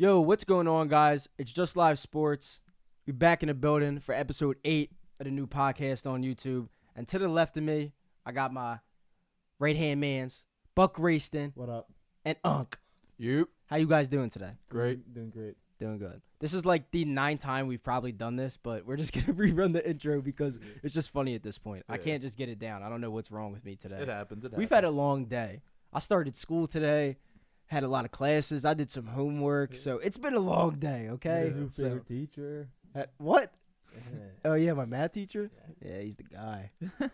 Yo, what's going on, guys? It's Just Live Sports. We're back in the building for episode 8 of the new podcast on YouTube. And to the left of me, I got my right-hand mans, Buck Rayston What up? and Unk. Yep. How you guys doing today? Great. Doing great. Doing good. This is like the 9th time we've probably done this, but we're just going to rerun the intro because it's just funny at this point. I Yeah. can't just get it down. I don't know what's wrong with me today. It happens. We've had a long day. I started school today, had a lot of classes. I did some homework, so it's been a long day, okay? New So- favorite teacher. What? Yeah. Oh, yeah, my math teacher? Yeah, he's the guy. Wow.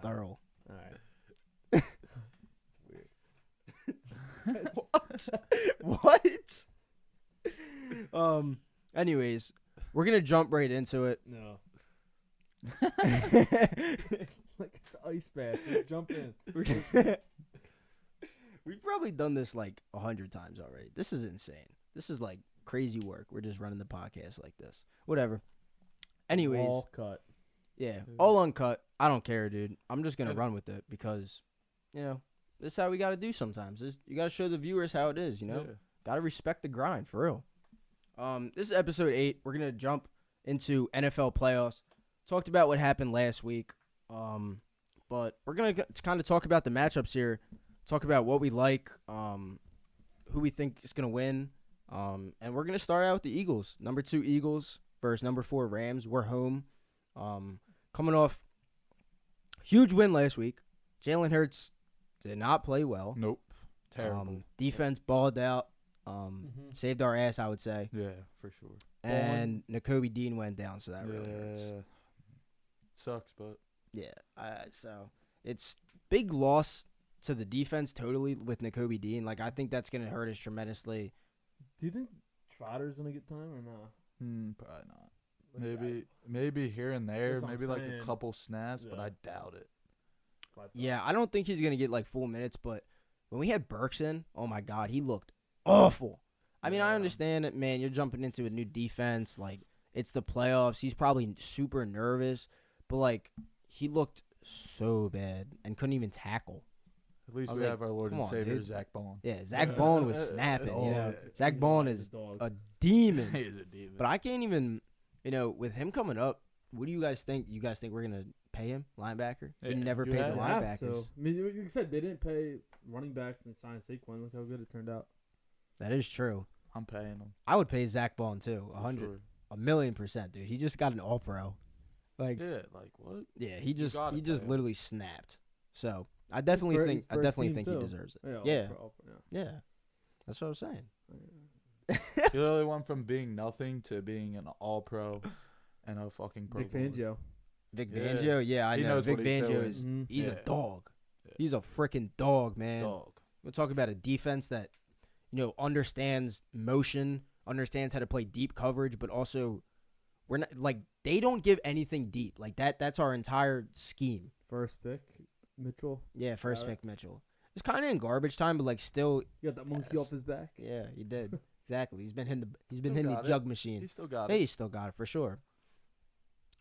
Thorough. All right. It's What? Anyways, we're going to jump right into it. No. Like it's ice bath. Jump in. We've probably done this like 100 times already. This is insane. This is like crazy work. We're just running the podcast like this. Whatever. Anyways, All cut. yeah, all uncut. I don't care, dude. I'm just going to run with it because, this is how we got to do sometimes. You got to show the viewers how it is, you know? Yeah. Got to respect the grind, for real. This is episode 8. We're going to jump into NFL playoffs. Talked about what happened last week. But we're going to kind of talk about the matchups here. Talk about what we like, who we think is going to win. And we're going to start out with the Eagles. Number 2 Eagles versus number 4 Rams. We're home. Coming off huge win last week. Jalen Hurts did not play well. Nope. Terrible. Defense balled out. Mhm. Saved our ass, I would say. Yeah, for sure. And N'Kobe Dean went down, so that really hurts. Yeah. Sucks, but Yeah. So it's big loss to the defense totally with N'Kobe Dean. Like, I think that's going to hurt us tremendously. Do you think Trotter's gonna get time or no? probably not. Like, Maybe here and there, That's what I'm maybe like saying. a couple snaps, but Yeah. I doubt it. Yeah, I don't think he's going to get, like, full minutes, but when we had Burks in, oh, my God, he looked awful. I mean, I Yeah. understand it, man. You're jumping into a new defense. Like, it's the playoffs. He's probably super nervous, but, like, he looked so bad and couldn't even tackle. At least I we was like, have our Lord come and on, Savior, dude. Zach Bone. Yeah, Zach Bone was snapping. Oh, yeah. yeah. Zach Bone is dog. a demon. He is a demon. But I can't even, with him coming up, what do you guys think? You guys think we're going to pay him, linebacker? We Yeah, never you paid have the to. Have to. linebackers. I mean, like you said, they didn't pay running backs and sign Saquon. Look how good it turned out. That is true. I'm paying him. I would pay Zach Bone, too, for 100, sure. 1,000,000%, dude. He just got an all-pro. Like, Yeah, like what? yeah, he just gotta pay him. literally snapped. So, I definitely fir- think his first team, he too. deserves it. Yeah. Yeah. Yeah. Yeah. That's what I'm saying. He literally went from being nothing to being an all-pro and a fucking pro. Vic bowler. Fangio. Vic Yeah. Fangio, yeah, I He know. knows Vic what he's Fangio doing. is Mhm. he's a Yeah. dog. Yeah. He's a freaking dog, man. Dog. We'll talk about a defense that, understands motion, understands how to play deep coverage, but also we're not like they don't give anything deep. Like that's our entire scheme. First pick, Mitchell. Yeah, first Got it. pick Mitchell. It's kind of in garbage time, but like still, You got that monkey Yes. off his back. yeah, he did. Exactly. He's been hitting Still the got it. jug machine. He still got Hey, it. he's still got it for sure.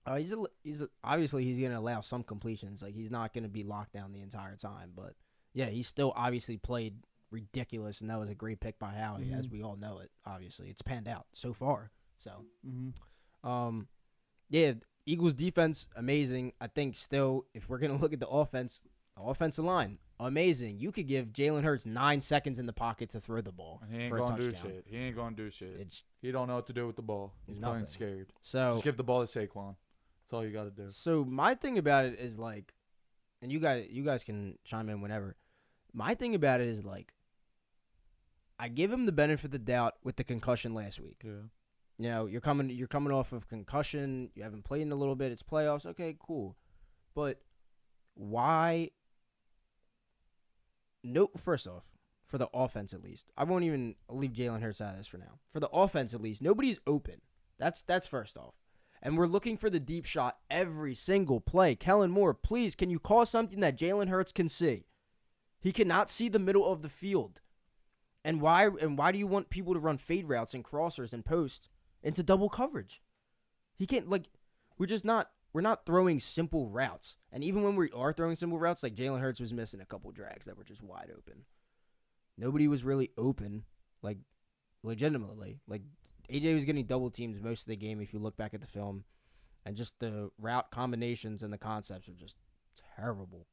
Obviously he's gonna allow some completions. Like he's not gonna be locked down the entire time. But yeah, he still obviously played ridiculous, and that was a great pick by Howie, as Mhm. we all know it. Obviously, it's panned out so far. So, Mm-hmm. yeah, Eagles defense amazing. I think still, if we're gonna look at the offense, the offensive line amazing. You could give Jalen Hurts 9 seconds in the pocket to throw the ball And he ain't for a gonna do touchdown. shit. He ain't gonna do shit. It's He don't know what to do with the ball. He's Nothing. playing scared. so. Just give the ball to Saquon. That's all you got to do. So my thing about it is like, and you guys can chime in whenever. My thing about it is like, I give him the benefit of the doubt with the concussion last week. Yeah. You're coming off of concussion. You haven't played in a little bit. It's playoffs. Okay, cool. But why? No, first off, for the offense at least, I'll leave Jalen Hurts out of this for now. For the offense at least, nobody's open. That's first off. And we're looking for the deep shot every single play. Kellen Moore, please, can you call something that Jalen Hurts can see? He cannot see the middle of the field. And why do you want people to run fade routes and crossers and post into double coverage? He can't, we're not throwing simple routes. And even when we are throwing simple routes, like Jalen Hurts was missing a couple drags that were just wide open. Nobody was really open. Like, legitimately. Like AJ was getting double teams most of the game if you look back at the film, and just the route combinations and the concepts are just terrible.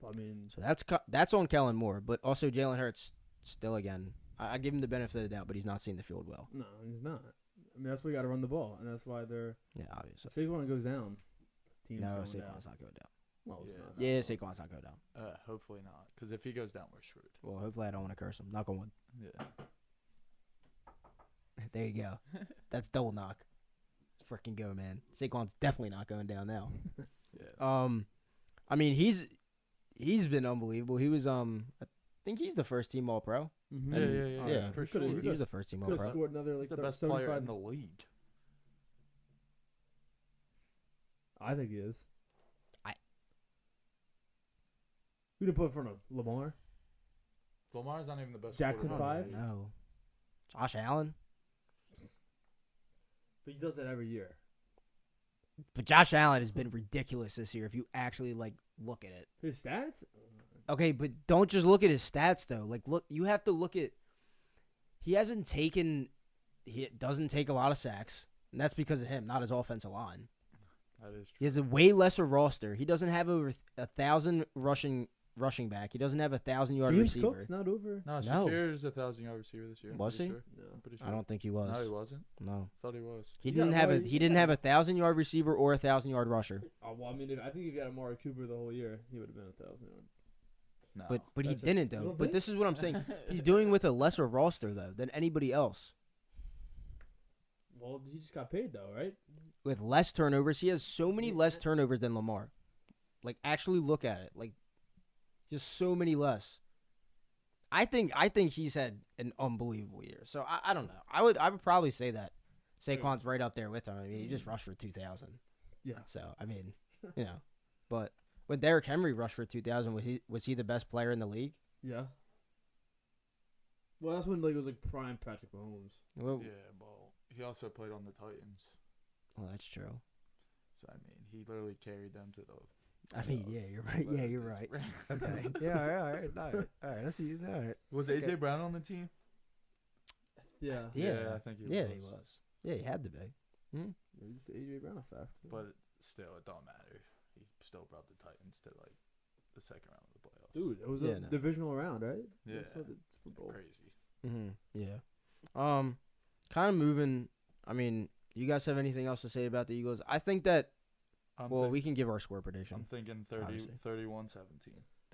I mean, So that's on Kellen Moore, but also Jalen Hurts still again. I give him the benefit of the doubt, but he's not seeing the field well. no, he's not. I mean, that's why you got to run the ball, and that's why they're. Yeah, obviously. Saquon goes down. Team's No, going Saquon's down. not going down. Well, it's Yeah. not. Yeah, Saquon's not going down. Hopefully not, because if he goes down, we're screwed. Well, hopefully I don't want to curse him. Knock on wood. Yeah. There you go. That's double knock. Let's freaking go, man. Saquon's definitely not going down now. Yeah. I mean he's been unbelievable. He was I think he's the first team All Pro. Mm-hmm. Yeah, for he coulda- sure. he He was the could've- first team All Could have Pro. scored another He's like the best player 75. in the league. I think he is. I- Who to put in front of Lamar? Lamar's not even the best. Jackson quarterback in five? the league. No. Josh Allen. But he does that every year. But Josh Allen has been ridiculous this year if you actually like look at it. His stats? Okay, but don't just look at his stats though. Like look, you have to look at he doesn't take a lot of sacks. And that's because of him, not his offensive line. That is He true. has a way lesser roster. He doesn't have over 1,000 rushing back. He doesn't have 1,000-yard James receiver. Cook's not over? No, No. Shakir's 1,000-yard receiver this year. I'm Was pretty he? Sure. No. I'm pretty sure. I don't think he was. No, he wasn't. No. Thought he was. He You didn't got have Amari- he didn't yeah. have 1,000-yard receiver or 1,000-yard rusher. Oh, well, I mean, I think if you had Amari Cooper the whole year, he would have been 1,000 yards. No. But he That's it. didn't You though. don't But think? this is what I'm saying. He's doing with a lesser roster though than anybody else. Well, he just got paid though, right? With less turnovers, he has so many less turnovers than Lamar. Like actually look at it. Like just so many less. I think he's had an unbelievable year. So I don't know. I would probably say that Saquon's right up there with him. I mean, he just rushed for 2,000. Yeah. So I mean, you know, but when Derrick Henry rushed for 2,000, was he the best player in the league? Yeah. Well, that's when like it was like prime Patrick Mahomes. Well, Yeah, well, he also played on the Titans. well, that's true. So I mean, he literally carried them to the. I mean, yeah, you're right. Yeah, you're right. Okay. Yeah, all right. All right. Let's see. All right. Was Okay. AJ Brown on the team? Yeah. Yeah. I think he Yeah, was. he was. Yeah, he had to be. He's just AJ Brown effect. But still, it don't matter. He still brought the Titans to like the second round of the playoffs. Dude, it was Yeah, a no. divisional round, right? Yeah. That's what the Super Bowl. Crazy. Yeah. Kind of moving. I mean, you guys have anything else to say about the Eagles? I think that. We can give our score I'm prediction. thinking Obviously. 31-17.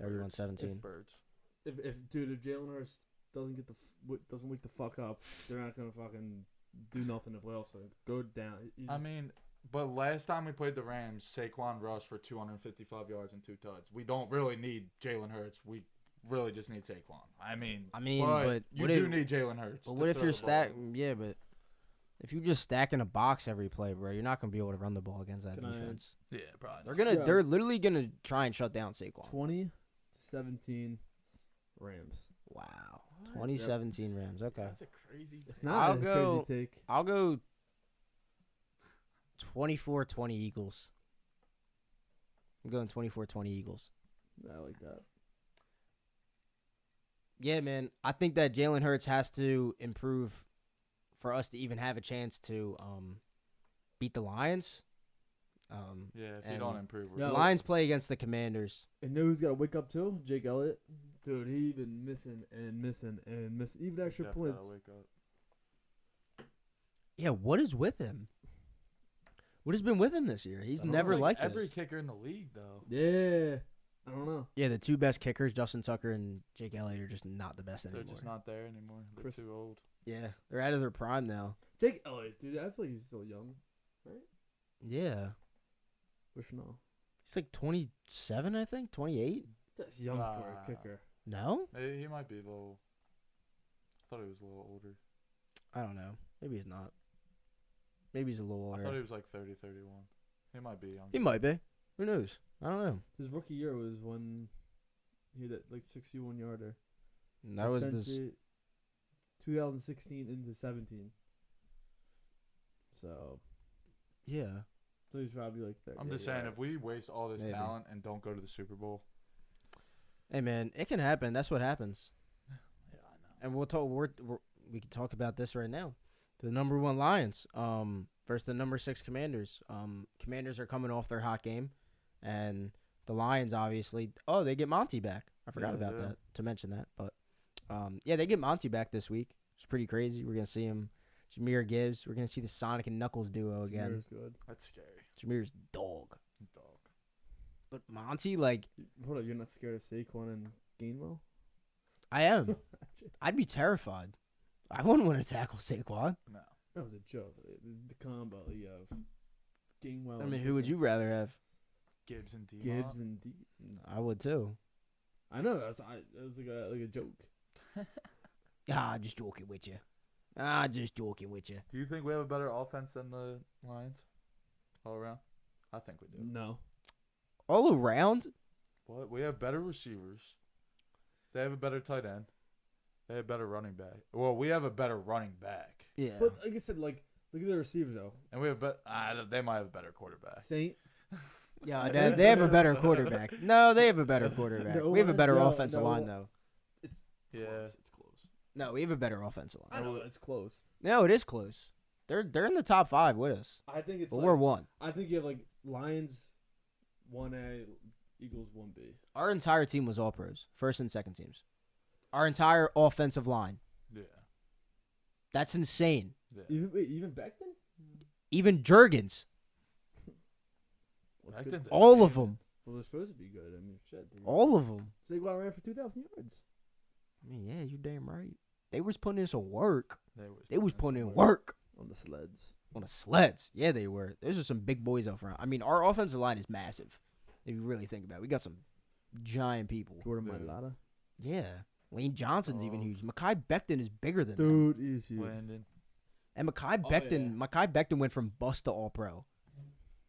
31-17. Birds. If Jalen Hurts doesn't get doesn't wake the fuck up, they're not gonna fucking do nothing in the playoffs. So go down. I mean, but last time we played the Rams, Saquon rushed for 255 yards and 2 touchdowns. We don't really need Jalen Hurts. We really just need Saquon. I mean, but you what do if- need Jalen Hurts. But to what if throw you're the ball. stack? Yeah, but if you just stack in a box every play, bro, you're not gonna be able to run the ball against that Can I- defense. Yeah, probably. Yeah. not. They're literally gonna try and shut down Saquon. 20-17 Rams. Wow. 2017 Rams. Okay. That's a crazy. It's take. not I'll a go- crazy take. I'll go 24-20 Eagles. I'm going 24-20 Eagles. I like that. Yeah, man. I think that Jalen Hurts has to improve for us to even have a chance to beat the Lions. Yeah, if you and- don't improve, we're No. The good. Lions play against the Commanders. And know who's got to wake up too? Jake Elliott. Dude, he been missing and missing and missing. Even extra Jeff points. gotta wake up. Yeah, what is with him? What has been with him this year? He's I don't never know. like every this. kicker in the league, though. Yeah. I don't know. Yeah, the two best kickers, Justin Tucker and Jake Elliott, are just not the best They're anymore. just not there anymore. They're Chris- too old. Yeah, they're out of their prime now. Jake Elliott, dude, I feel like he's still young. Yeah, Wish no. he's like 27, I think, 28. That's young for a kicker. No, He might be a little. I thought he was a little older. I don't know. Maybe he's not. Maybe he's a little I older. thought he was like 30, 31. He might be young. He might be. Who knows? I don't know. His rookie year was when he had that like 61 yarder. And that was this. Essentially 2016 into 17. So Yeah. he's probably like 30. I'm just saying, if we waste all this Maybe. talent and don't go to the Super Bowl, Hey man, it can happen. That's what happens. yeah, I know. And we'll talk. we can talk about this right now. The number 1 Lions versus the number 6 Commanders. Commanders are coming off their hot game, and the Lions obviously. Oh, they get Monty back. I forgot about that to mention that, but yeah, they get Monty back this week. It's pretty crazy. We're gonna see him, Jameer Gibbs. We're gonna see the Sonic and Knuckles duo again. Jameer's good. That's scary. Jameer's dog, Dog. but Monty, like, Hold up, you're not scared of Saquon and Gainwell? I am. I'd be terrified. I wouldn't want to tackle Saquon. No. That was a joke. The combo you have Gainwell. I mean, who would you rather have? Gibbs and D. Gibbs and D. I would too. I know that was like a joke. I'm just joking with you. Just joking with you. Do you think we have a better offense than the Lions all around? I think we do. No. All around? What? We have better receivers. They have a better tight end. They have better running back. Well, we have a better running back. Yeah. But like I said, look at the receiver though. And we have they might have a better quarterback. Saint. Yeah, they have a better quarterback. No, they have a better quarterback. No, We have a better no, offensive no. line, though. Yeah. It's close. No, we have a better offensive I line. know it's close. No, it is close. They're in the top 5 with us. I think it's But like, we're 1. I think you have like Lions 1A, Eagles 1B. Our entire team was all pros, first and second teams. Our entire offensive line. Yeah. That's insane. Yeah. Even Becton? Even Jurgens. What's Becton's good? a All man. of them. Well, they're supposed to be good. I mean, shit. All of them. Saquon ran for 2,000 yards. I mean, yeah, you're damn right. They was putting in some work. They was putting in work. On the sleds. On the sleds. Yeah, they were. Those are some big boys up front. I mean, our offensive line is massive. If you really think about it. We got some giant people. Jordan Dude. Mailata. Yeah. Lane Johnson's even huge. Makai Becton is bigger than them. Dude is huge. Landon. And Makai Becton went from bust to all pro.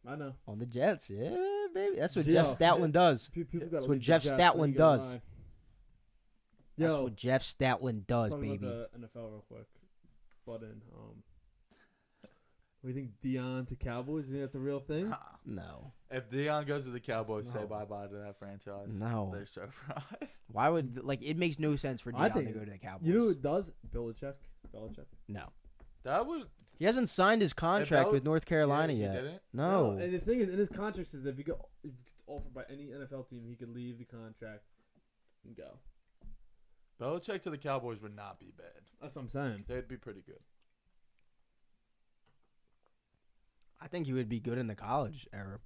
I know. On the Jets. Yeah, baby. That's what Yo, Jeff Stoutland does. People That's what Jeff Stoutland does. That's Yo, what Jeff Stoutland does, talking baby. about the NFL real quick. Button. We think Dion to Cowboys? You think that's a real thing? No. If Deion goes to the Cowboys, say No. bye-bye to that franchise. No. They're so fries. Why would, it makes no sense for I Dion to think- go to the Cowboys. You know who it does? Belichick. No. That would... He hasn't signed his contract Bel- with North Carolina he yet. didn't? No. And the thing is, in his contract says if he gets offered by any NFL team, he could leave the contract and go. Belichick to the Cowboys would not be bad. That's what I'm saying. They'd be pretty good. I think he would be good in the college era.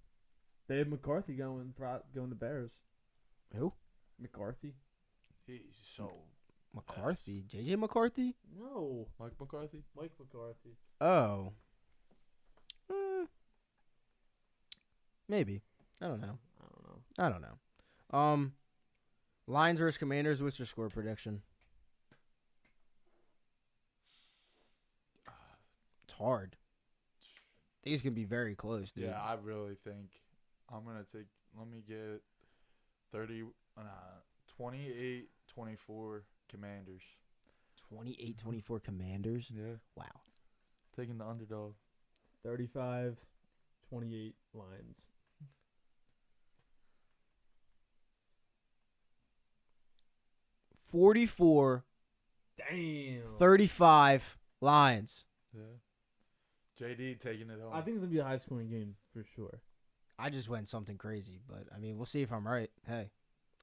Dave McCarthy going to Bears. Who? McCarthy? He's so... McCarthy? JJ McCarthy? No. Mike McCarthy? Mike McCarthy. Oh. Maybe. I don't know. I don't know. Lions versus Commanders. What's your score prediction? It's hard. I think it's gonna be very close, dude. Yeah, I really think I'm going to take... Let me get 28-24 Commanders. 28-24 Commanders. Yeah. Wow. Taking the underdog. 35-28 Lions. 44-35 Damn. Lions. Yeah. JD taking it home. I think it's going to be a high-scoring game for sure. I just went something crazy, but I mean, we'll see if I'm right. Hey,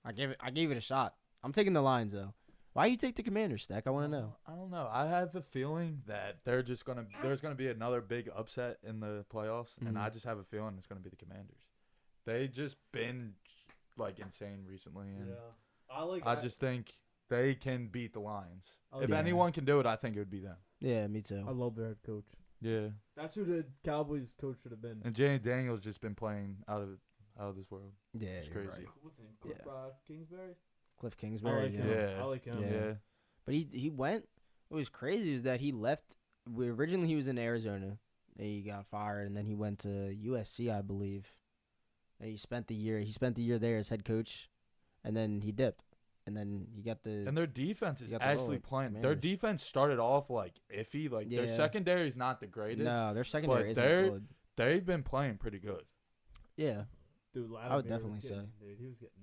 I gave it a shot. I'm taking the Lions though. Why you take the Commanders, Stack? I want to know. I don't know. I have a feeling that there's gonna be another big upset in the playoffs, and I just have a feeling it's gonna be the Commanders. They just been like insane recently, and I just think they can beat the Lions. If Yeah. anyone can do it, I think it would be them. Yeah, me too. I love their head coach. Yeah, That's who the Cowboys coach should have been. and Jay Daniels just been playing out of this world. Yeah, It's you're crazy. right. What's his name? Cliff Kingsbury? Cliff I Kingsbury. like yeah. him. Yeah. I like him. Yeah. But he went. What was crazy is that he left. Originally he was in Arizona, and he got fired, and then he went to USC, I believe. And he spent the year. He spent the year there as head coach, and then he dipped, and then he got the. And their defense is got the role actually with playing. Their Commanders. defense started off like iffy. Like their Yeah. secondary is not the greatest. no, their secondary isn't they're- good. They've been playing pretty good. Yeah, Dude, I would definitely say. Dude, he was getting.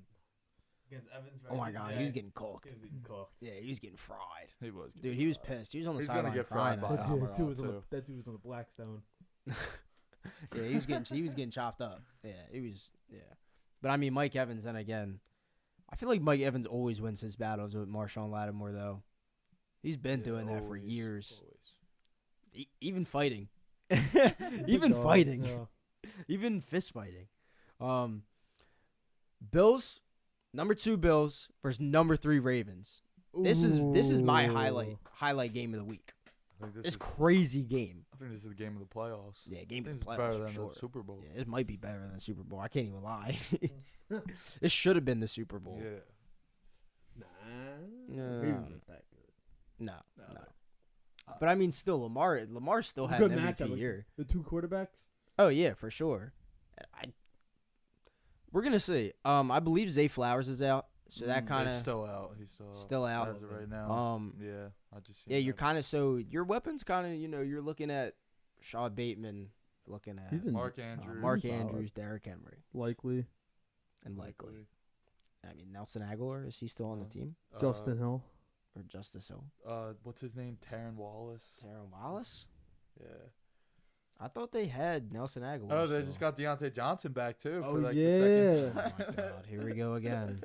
against Evans. Right? Oh my God, he was getting cooked. He was getting cooked. Yeah, he was getting fried. He was. Dude, he was pissed. He was on the He's gonna sideline get crying. fried by I thought. Amara. That dude was on the Blackstone. Yeah, he was getting chopped up. Yeah, it was. Yeah, but I mean, Mike Evans. Then again, I feel like Mike Evans always wins his battles with Marshawn Lattimore, though. He's been doing that for years. Even fighting, even fighting, even fist fighting. Bills, number 2 Bills versus number 3 Ravens. This is my highlight game of the week. It's crazy game. I think this is the game of the playoffs. Yeah, game I of think the it's playoffs better for than sure. the Super Bowl. Yeah, it might be better than the Super Bowl. I can't even lie. This should have been the Super Bowl. Yeah. Nah. No. Ravens aren't that good. No. But I mean, still, Lamar still It's a had an good MVP matchup, like year. The two quarterbacks. Oh yeah, for sure. We're gonna see. I believe Zay Flowers is out, so that kind He's of still out. He's still out. as of right now. Yeah, I just seen Yeah, you're that. kind of your weapons kind of you're looking at Shaw Bateman, looking at He's been Mark Andrews. Mark solid. Andrews, Derrick Henry, likely. and likely. I mean, Nelson Aguilar, is he still on the team? Justin Hill. Or Justice Hill? What's his name? Taron Wallace. Taron Wallace? Yeah. I thought they had Nelson Aguilar. Oh, they still. just got Deontay Johnson back too. Oh, For like yeah. the Oh second my time. God, here we go again.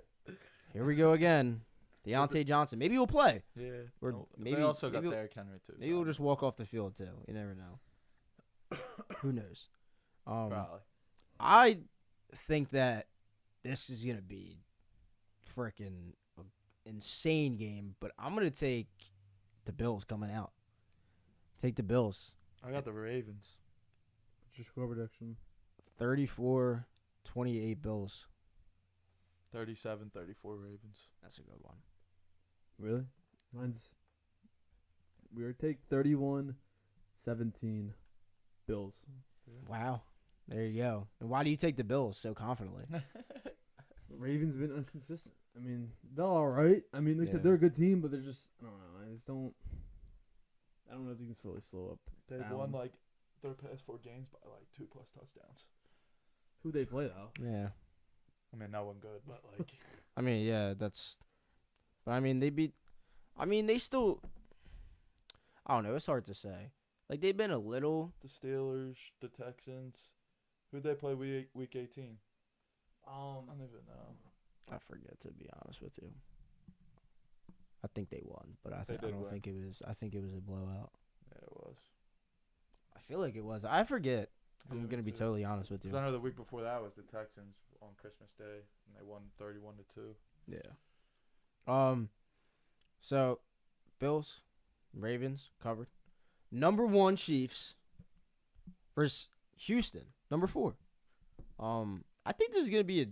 Here we go again. Deontay Johnson. Maybe he'll play. Yeah. Or No, maybe- they also got maybe- Derrick Henry too. Maybe he'll just walk off the field too. You never know. Who knows? Probably. I think that this is gonna be freaking insane game, but I'm gonna take the Bills coming out. Take the Bills. I got the Ravens. What's your score prediction? 34-28 Bills. 37-34 Ravens. That's a good one. Really? Mine's. We would take 31-17 Bills. Wow. There you go. And why do you take the Bills so confidently? Ravens been inconsistent. I mean, they're all right. I mean, they Yeah. said they're a good team, but they're just. I don't know. I just don't. I don't know if they can really slow up. They've down. won like their past 4 games by like 2+ touchdowns. Who they play though. Yeah. I mean, no one good, but like. I mean, yeah, that's. But I mean, they beat. I mean, they still. I don't know. It's hard to say. Like they've been a little. The Steelers, the Texans. Who'd they play week 18? I don't even know. I forget, to be honest with you. I think they won, but I They did don't win. think it was. I think it was a blowout. Yeah, it was. I feel like it was. I forget. I'm Yeah, me gonna be too. totally honest with Because you. I know the week before that was the Texans on Christmas Day, and they won 31-2. Yeah. So, Bills, Ravens covered. Number 1 Chiefs versus Houston, number 4. I think this is gonna be a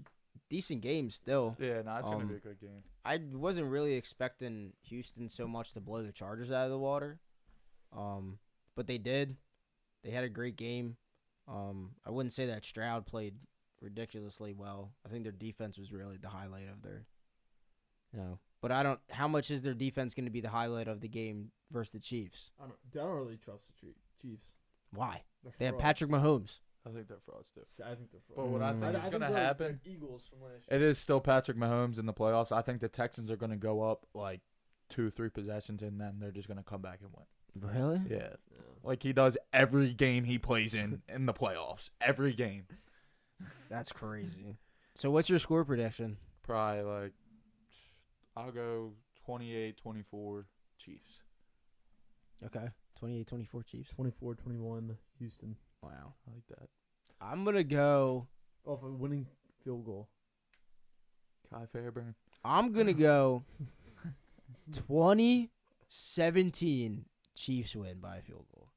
decent game still. Yeah, no, it's gonna be a good game. I wasn't really expecting Houston so much to blow the Chargers out of the water. But they did. They had a great game. I wouldn't say that Stroud played ridiculously well. I think their defense was really the highlight of their, But how much is their defense going to be the highlight of the game versus the Chiefs? I don't really trust the Chiefs. Why? They're They have frauds. Patrick Mahomes. I think they're frauds too. I think they're frauds. But what I think is gonna they're happen, Eagles from last year. it is still Patrick Mahomes in the playoffs. I think the Texans are gonna go up like 2-3 possessions, and then they're just gonna come back and win. Really? Yeah, Yeah. like he does every game he plays in the playoffs. Every game. That's crazy. So what's your score prediction? Probably like I'll go 28-24 Chiefs. Okay. 28-24 Chiefs. 24-21 Houston. Wow. I like that. I'm going to go Off a winning field goal. Kai Fairbairn. I'm going to go 20-17 Chiefs win by a field goal.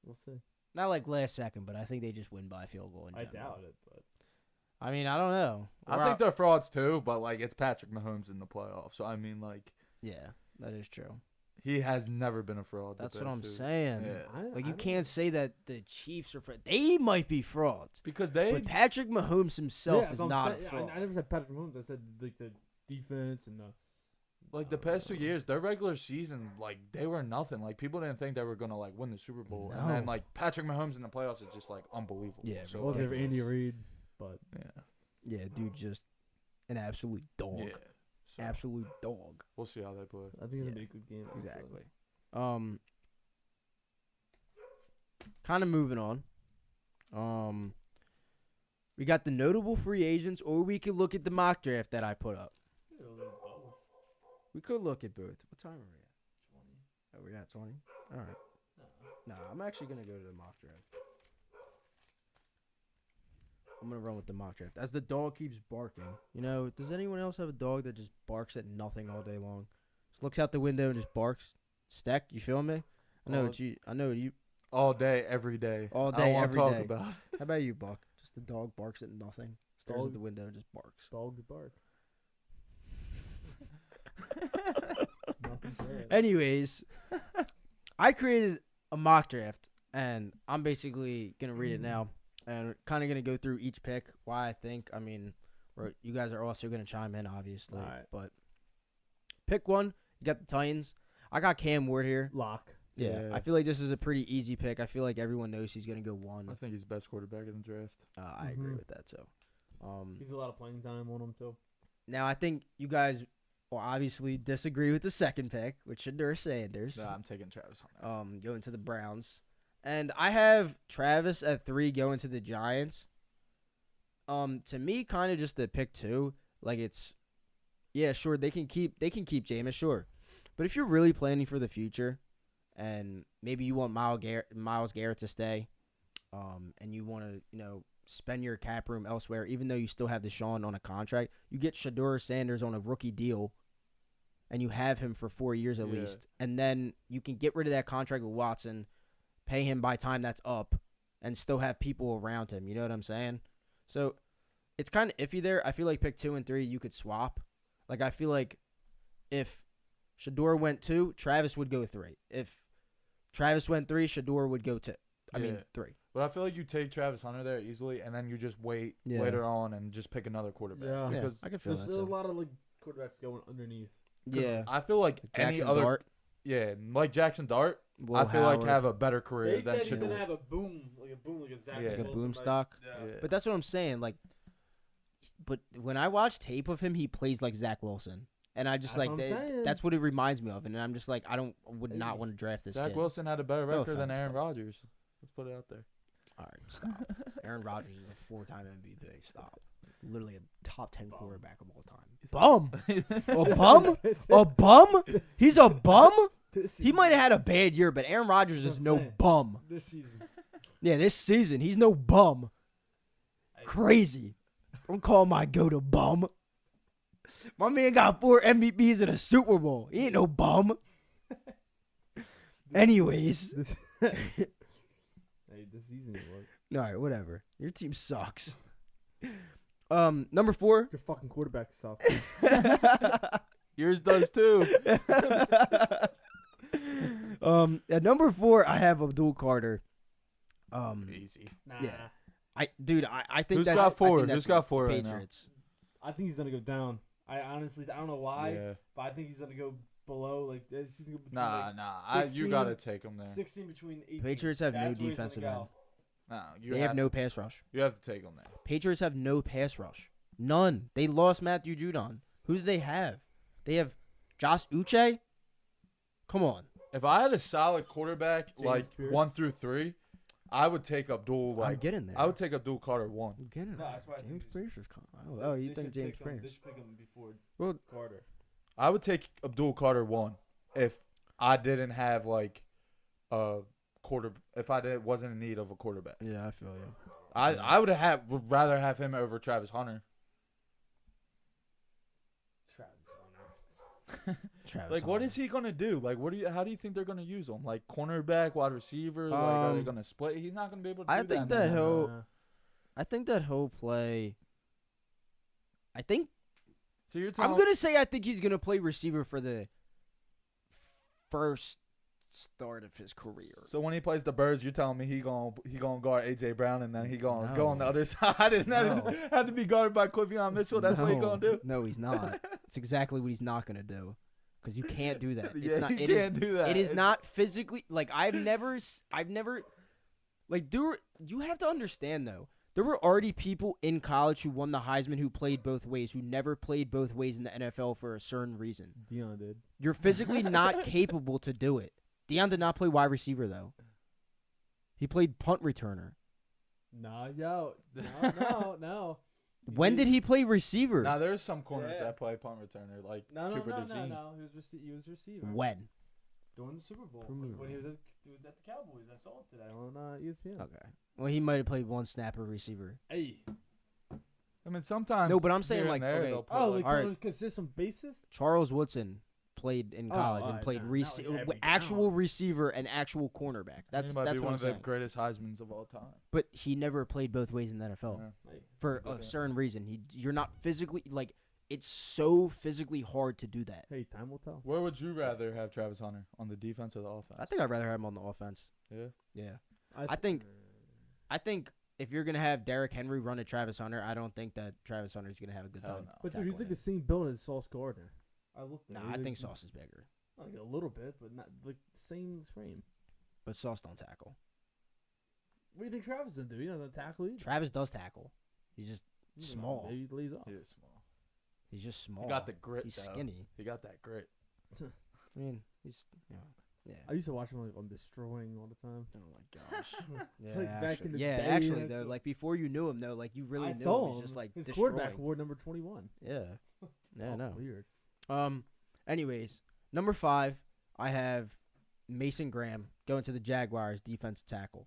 We'll see. Not like last second, but I think they just win by a field goal in I general. doubt it, but I mean, I don't know. I think they're frauds too, but like it's Patrick Mahomes in the playoffs. So I mean, like yeah, that is true. he has never been a fraud. That's with what them I'm two. saying. Yeah. Like you can't say that the Chiefs are they might be frauds, Because they but Patrick Mahomes himself yeah, is so I'm not saying- a fraud. I never said Patrick Mahomes. I said like the defense and the. like the past 2 years, their regular season, like they were nothing. Like people didn't think they were gonna like win the Super Bowl, and then No. like Patrick Mahomes in the playoffs is just like unbelievable. Yeah, so It wasn't like, ever Andy Reid, but yeah. Yeah, dude, just an absolute dog. Yeah. So, Absolute dog. we'll see how they play. I think it's gonna be a good game. actually. Exactly. Kind of moving on. We got the notable free agents, or we could look at the mock draft that I put up. Yeah, a little both. We could look at both. What time are we at? 20. Oh, we're at 20? All right. No. Nah, I'm actually going to go to the mock draft. I'm going to run with the mock draft. As the dog keeps barking. You know, does anyone else have a dog that just barks at nothing all day long? Just looks out the window and just barks? Steck, you feel me? I know what you All day, every day. all I day, wanna every talk day. about it. How about you, Buck? Just the dog barks at nothing. Stares Dog- at the window and just barks. Dogs bark. Nothing to it. Anyways, I created a mock draft, and I'm basically going to read it now. And kind of going to go through each pick, why I think. I mean, you guys are also going to chime in, obviously. Alright. But pick one. You got the Titans. I got Cam Ward here. Lock. Yeah, Yeah. I feel like this is a pretty easy pick. I feel like everyone knows he's going to go one. I think he's the best quarterback in the draft. I agree Mhm. with that, too. He's a lot of playing time on him too. Now, I think you guys will obviously disagree with the second pick, which Shedeur Sanders. Nah, I'm taking Travis Hunter. Going to the Browns. And I have Travis at 3 going to the Giants. To me, kind of just the pick 2. Like yeah, sure, they can keep Jameis, sure. But if you're really planning for the future, and maybe you want Myles Garrett to stay, and you want to, spend your cap room elsewhere, even though you still have Deshaun on a contract, you get Shedeur Sanders on a rookie deal, and you have him for 4 years at least, and then you can get rid of that contract with Watson, pay him by time that's up, and still have people around him. You know what I'm saying? So it's kind of iffy there. I feel like pick 2 and 3 you could swap. Like I feel like if Shedeur went 2, Travis would go 3. If Travis went 3, Shedeur would go 2. I mean 3. But I feel like you take Travis Hunter there easily, and then you just wait Yeah. later on and just pick another quarterback. Yeah. Yeah, Because I can feel There's that a too. lot of like quarterbacks going underneath. Yeah, I feel like any Jackson other, Dart, like Jackson Dart, Will I feel like Howard, have a better career They than said he's gonna Shedeur. have a boom, like a Zach Yeah. like a Wilson boom type. stock. Yeah. But that's what I'm saying. Like, but when I watch tape of him, he plays like Zach Wilson, and I just That's like what I'm saying. that's what it reminds me of. And I'm just like, I would not Hey. want to draft this Zach kid. Wilson had a better No record than offense, Aaron but- Rodgers. Let's put it out there. All right, stop. Aaron Rodgers is a 4-time MVP. Stop. Literally a top 10 quarterback of all time. Bum. A bum? A bum? He's a bum? He might have had a bad year, but Aaron Rodgers is That's no what I'm saying. bum. This season. Yeah, this season, he's no bum. Crazy. Don't call my goat a bum. My man got 4 MVPs in a Super Bowl. He ain't no bum. Anyways. Hey, this season it was. All right, whatever. Your team sucks. Number 4. Your fucking quarterback sucks. Yours does too. At number 4, I have Abdul Carter. Easy. Nah. Yeah. I think Who's that's got 4? I think Who's that's got 4 the right now? Patriots. I think he's gonna go down. I honestly, I don't know why, Yeah. but I think he's gonna go below. Like, he's gonna go between, Nah, like, nah. You 16, gotta take him there. 16 between 18. Patriots have no That's where he's gonna defensive go. end. No, you They have no pass rush. You have to take him there. Patriots have no pass rush. None. They lost Matthew Judon. Who do they have? They have Josh Uche? Come on. If I had a solid quarterback, James like Pierce. 1 through 3, I would take Abdul. I'm Like getting there. I would take Abdul Carter 1. I'm getting No, there. that's why I James think Pierce is coming. Oh, you They think should James pick him- They Pierce? should pick him before Well, Carter. I would take Abdul Carter 1 if I didn't have like a quarter. If I wasn't in need of a quarterback. yeah, I feel you. I would rather have him over Travis Hunter. Travis Like, what Hunter. is he gonna do? Like, how do you think they're gonna use him? Like, cornerback, wide receiver? Like, are they gonna split? He's not gonna be able to. I do think that. that anymore. he'll- I think that he'll play. I think So you're telling I'm gonna say I think he's gonna play receiver for the first start of his career. So when he plays the Birds, you're telling me he gonna guard AJ Brown and then he gonna go on the No. other side and then No. have to be guarded by Quinyon Mitchell. That's what he No. gonna do. No, he's not. It's exactly what he's not gonna do. Because you can't do that. It's Yeah, not. he It is. can't do that. It is It's- not physically like I've never. Like you have to understand though. There were already people in college who won the Heisman who played both ways, who never played both ways in the NFL for a certain reason. Dion did. You're physically not capable to do it. Deion did not play wide receiver, though. He played punt returner. Nah, yo, no. When did he play receiver? Now there's some corners Yeah. that play punt returner, like No. Cooper DeJean. He was receiver. When? During the Super Bowl. Prove me When he wrong. was at the Cowboys. I saw it today on ESPN. Okay. Well, he might have played one snapper receiver. Hey. I mean, sometimes. No, but I'm saying, here like, and there okay. they'll put, Oh, like, like Alright. on a consistent basis? Charles Woodson played in college and alright, played not like every actual down. receiver and actual cornerback. That's he might be what one I'm of saying. the greatest Heismans of all time. But he never played both ways in the NFL Yeah. Like, for Yeah. a certain reason. You're not physically like it's so physically hard to do that. hey, time will tell. Where would you rather have Travis Hunter, on the defense or the offense? I think I'd rather have him on the offense. Yeah. Yeah. I think if you're gonna have Derrick Henry run at Travis Hunter, I don't think that Travis Hunter's gonna have a good Hell time. no. But dude, he's tackling like him. the same build as Sauce Gardner. I looked at Nah, him. I He's think like- Sauce is bigger, Like a little bit, but not like same frame. but Sauce don't tackle. What do you think Travis is gonna do? You know, the tackle either. Travis does tackle. He's just small. Maybe he lays off. He is small. He's just small. He got the grit. He's though. skinny. He got that grit. I mean, he's yeah. I used to watch him like on Destroying all the time. Oh my gosh. Yeah, Like, back actually, in the yeah, day, actually that's though, what- like before you knew him though, like you really I knew saw him. him. He's just like his destroying. quarterback wore number 21. Yeah. Yeah, Oh, no. Weird. Anyways, number 5, I have Mason Graham going to the Jaguars defensive tackle.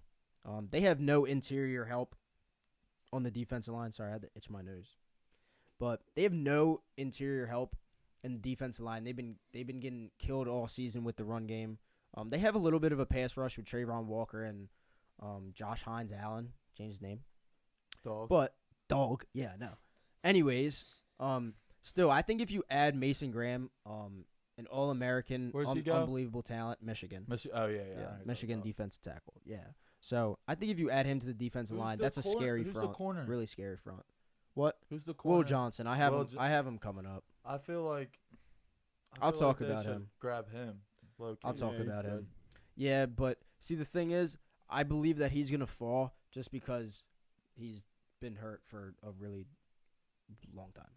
They have no interior help on the defensive line. Sorry, I had to itch my nose. But they have no interior help in the defensive line. They've been getting killed all season with the run game. They have a little bit of a pass rush with Trayvon Walker and Josh Hines Allen. Changed his name. Dog. But dog, yeah, no. Anyways, still, I think if you add Mason Graham, an All-American, Where's he go? unbelievable talent, Michigan. Oh yeah, Yeah, I know Michigan about. defensive tackle. Yeah. So I think if you add him to the defensive Who's line, the that's a corner- scary who's the front. corner? Really scary front. What? Who's the corner? Will Johnson. I have Will him. Jo- I have him coming up. I feel like. I'll feel like talk they about should him. Grab him. Low-key. I'll talk he's about good. him. Yeah, but see, the thing is, I believe that he's gonna fall just because he's been hurt for a really long time.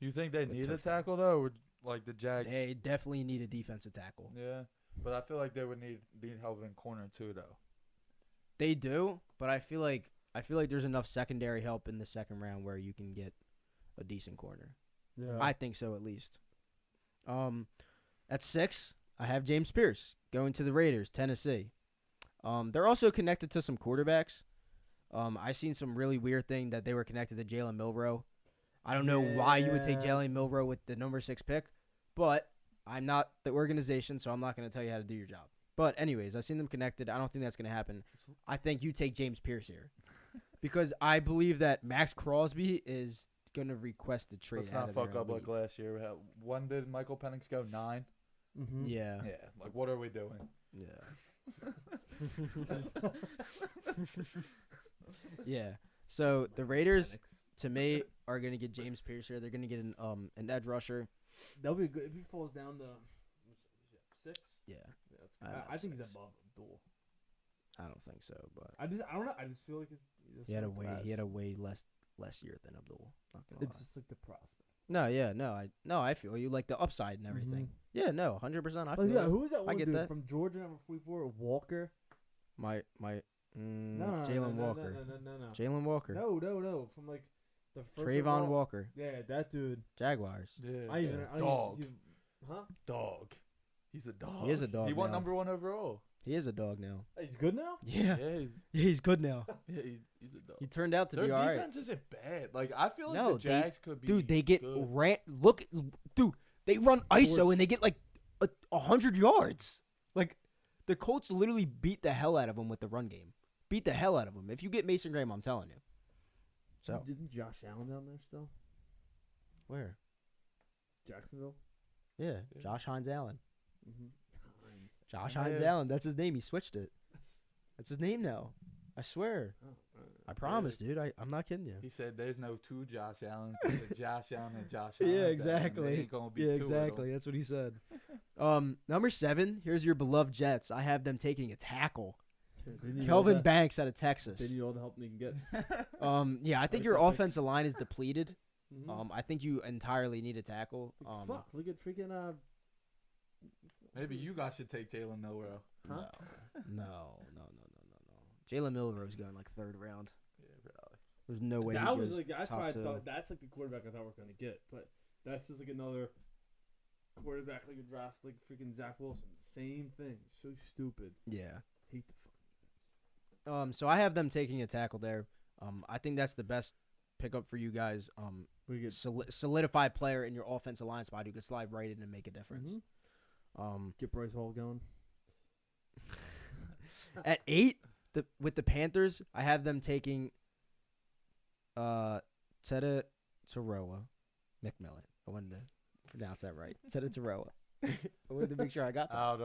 You think they Good need a touchdown. tackle though, or like the Jags? They definitely need a defensive tackle. Yeah, but I feel like they would need help in corner too, though. They do, but I feel like there's enough secondary help in the second round where you can get a decent corner. Yeah. I think so, at least. At 6, I have James Pierce going to the Raiders, Tennessee. They're also connected to some quarterbacks. I seen some really weird thing that they were connected to Jalen Milroe. I don't know why you would take Yeah. Jalen Milroe with the number 6 pick, but I'm not the organization, so I'm not going to tell you how to do your job. But anyways, I seen them connected. I don't think that's going to happen. I think you take James Pierce here because I believe that Max Crosby is going to request a trade. Let's out not of there fuck and up like leave. last year. When did Michael Penix go? 9. Mm-hmm. Yeah. Yeah. Like, what are we doing? Yeah. Yeah. So the Raiders, to me, are going to get James Pierce here. They're going to get an edge rusher. That'll be good if he falls down to 6. Yeah. Yeah, I think he's above Abdul. I don't think so, but I don't know. I just feel like it's he had so a way less year than Abdul. Not gonna It's lie. just like the prospect. I feel you like the upside and everything. Yeah, no, 100%. I Oh feel yeah, it. who was that one get dude that. from Georgia, number 44, Walker? Jalen Walker. No. Jalen Walker. No. From like the first Trayvon overall- Walker. Yeah, that dude. Jaguars. Yeah. I even Dog. Huh? Dog. He's a dog. He is a dog He won now. number 1 overall. He is a dog now. He's good now. Yeah. Yeah, He's good now. he's a dog. He turned out to Their be all right. defense isn't bad. Like, I feel like No, the Jags could be. Dude, they get good. Dude, they run ISO and they get like 100 yards. Like the Colts literally beat the hell out of them with the run game. Beat the hell out of them. If you get Mason Graham, I'm telling you. So Isn't Josh Allen down there still? where? Jacksonville. Yeah, Josh Hines Allen. Mm-hmm. Josh Yeah. Hines Allen. That's his name. He switched it. That's his name now. I swear. I promise, dude. I'm not kidding you. He said there's no 2 Josh Allens. There's a Josh Allen and Josh Hines. Allen. There ain't gonna be 2 of them. That's what he said. Number 7. Here's your beloved Jets. I have them taking a tackle. They need all Kelvin the- Banks out of Texas. They need all the help they can get. Yeah, I think Like your that pick. offensive line is depleted. Mhm. I think you entirely need a tackle. Fuck, look at freaking Maybe you guys should take Jalen Milrow. Huh? No. Jalen Milroe's going like third round. Yeah, probably. There's no way that he was goes like that's top what I two. thought. That's like the quarterback I thought we are gonna get, but that's just like another quarterback like a draft like freaking Zach Wilson. Same thing. So stupid. Yeah. Hate the fucking defense. So I have them taking a tackle there. I think that's the best pickup for you guys. We get Solidified player in your offensive line spot who could slide right in and make a difference. get Bryce Hall going. At 8, with the Panthers, I have them taking Teta Taroa McMillan. I wanted to pronounce that right. Teta Taroa. I wanted to make sure I got that. Out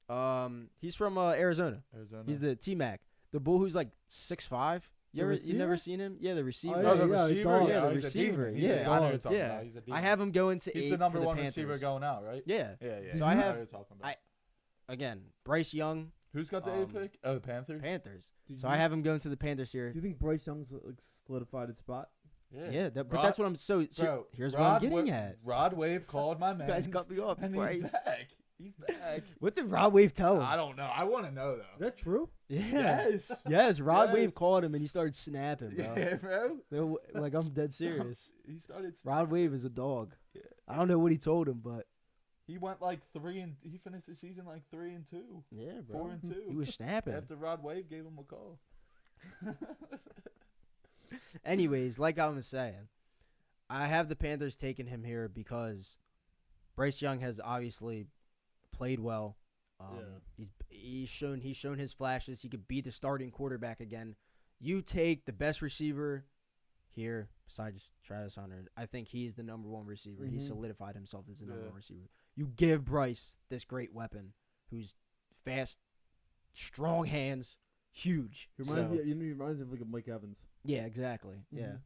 of He's from Arizona. Arizona. He's the T-Mac. The bull who's like 6'5". You never receiver? seen him? Yeah, the receiver. Oh, the yeah, receiver. dog. Yeah, the he's a receiver. demon. He's Yeah. a dog. I know you're talking Yeah. about. He's a demon. I have him going to He's 8 the number for the one Panthers. receiver going out, right? Yeah. Yeah. So I know have- what you're talking about. Again, Bryce Young, Who's got the 8 pick? Oh, the Panthers. Panthers. Do So you- I have him going to the Panthers here. Do you think Bryce Young's like solidified his spot? Yeah, but Rod- that's what I'm Bro, here's Rod what I'm getting Wa- at. Rod Wave called my You man. guys cut me off. and before he's I- back. He's back. What did Rod Wave tell him? I don't know. I want to know Is though. that true? Yeah. Yes. Yes, Rod Wave Yes. called him and he started snapping, bro. Yeah, bro. Like, I'm dead serious. He started. Rod Wave is a dog. Yeah. I don't know what he told him, but He went like 3 he finished the season like 3-2, yeah, bro. 4-2. He was snapping. After Rod Wave gave him a call. Anyways, like I was saying, I have the Panthers taking him here because Bryce Young has obviously played well. He's shown his flashes. He could be the starting quarterback again. You take the best receiver here besides Travis Hunter. I think he's the number one receiver. He Mhm. solidified himself as the number Yeah. one receiver. You give Bryce this great weapon, who's fast, strong hands, huge. He reminds So- me. He reminds me of like a Mike Evans. Yeah, exactly. Yeah.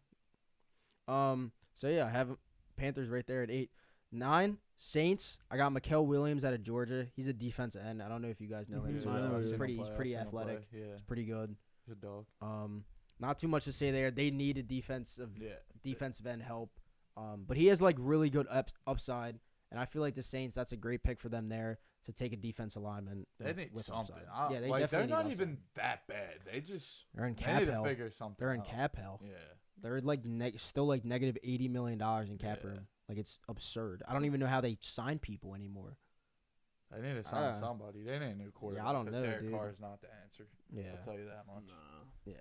Mhm. So yeah, I have Panthers right there at 8. 9, Saints. I got Mikael Williams out of Georgia. He's a defensive end. I don't know if you guys know him. Mhm. Too. I know He's him. pretty athletic. Yeah, He's pretty good. he's a dog. Not too much to say there. They need a defensive Yeah. end help. But he has like really good upside, and I feel like the Saints. That's a great pick for them there to take a defensive lineman. They need something. upside. Yeah, they like, definitely they're not need even upside. that bad. They just They're in they cap need to hell. figure something. They're in out. cap hell. Yeah. They're like still like negative $80 million in cap Yeah. room. Like it's absurd. I don't even know how they sign people anymore. They need to I sign don't know. somebody. They need a new quarterback. I don't 'cause know, Derek dude. Carr is not the answer. Yeah, I'll tell you that much. yeah.